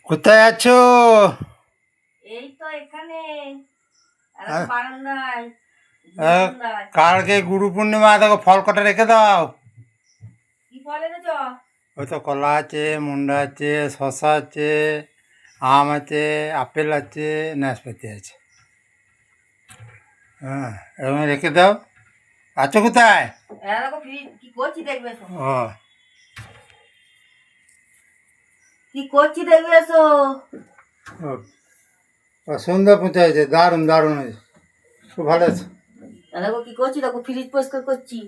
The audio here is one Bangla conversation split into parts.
কোথায় আছো? এই তো এখানে আহ, বারান্দায় আহ, কালকে গুরু পূর্ণিমা, দেখো ফল কটা রেখে দাও। কি ফল এনেছ? ওই তো কলা আছে, মুন্ডা আছে, শশা আছে, আম আছে, আপেল আছে, নাশপাতি আছে। হ্যাঁ, এরকম রেখে দাও। আছো কোথায়? দেখো কি করছি দেখবে এসো। ও, কি করছি দেখবে এসো। ও, ও, সুন্দর পুঁতে হয়েছে, দারুণ দারুণ হয়েছে, খুব ভালো আছে। দেখো কি করছি, দেখো ফ্রিজ পরিষ্কার করছি।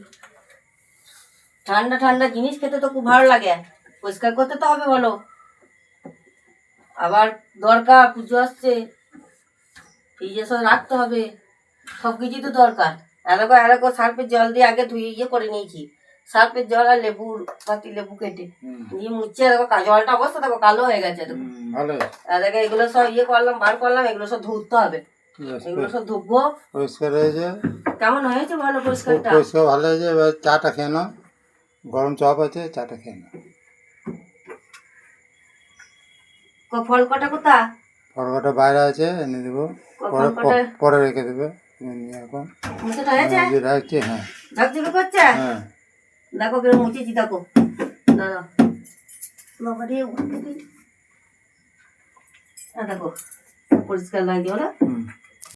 ঠান্ডা ঠান্ডা জিনিস খেতে তো খুব ভালো লাগে, পরিষ্কার করতে তো হবে বলো। আবার দরকার, পুজো আসছে, ফ্রিজে সব রাখতে হবে, সব কিছুই তো দরকার। এরকম সার্ফের জল দিয়ে আগে ধুয়ে করে নিয়েছি। সার্ফের জল আর লেবুর পাতি লেবু কেটে দিয়ে মুচ্ছে, দেখো জলটা অবস্থা দেখো কালো হয়ে গেছে। দেখো ভালো দেখো এগুলো সব করলাম, বার করলাম, এগুলো সব ধুতে হবে। এগুলো সব ধুবো। পরিষ্কার হয়েছে। কেমন হয়েছে বলো পরিষ্কারটা? পরিষ্কার ভালো হয়েছে। এবার চাটা খেয়ে নাও, গরম চপ আছে, চাটা খেয়ে নাও। ফল কটা কোথা? ফল কটা বাইরে আছে, এনে দেবো। পরে পরে রেখে দেবে। এখন রাখছি। হ্যাঁ, ঝকঝকে করছে। হ্যাঁ, দেখো কিরকম মুছেছি, দেখো দাঁড়াও বাবা রে, দেখো পরিষ্কার লাগছে ওরা।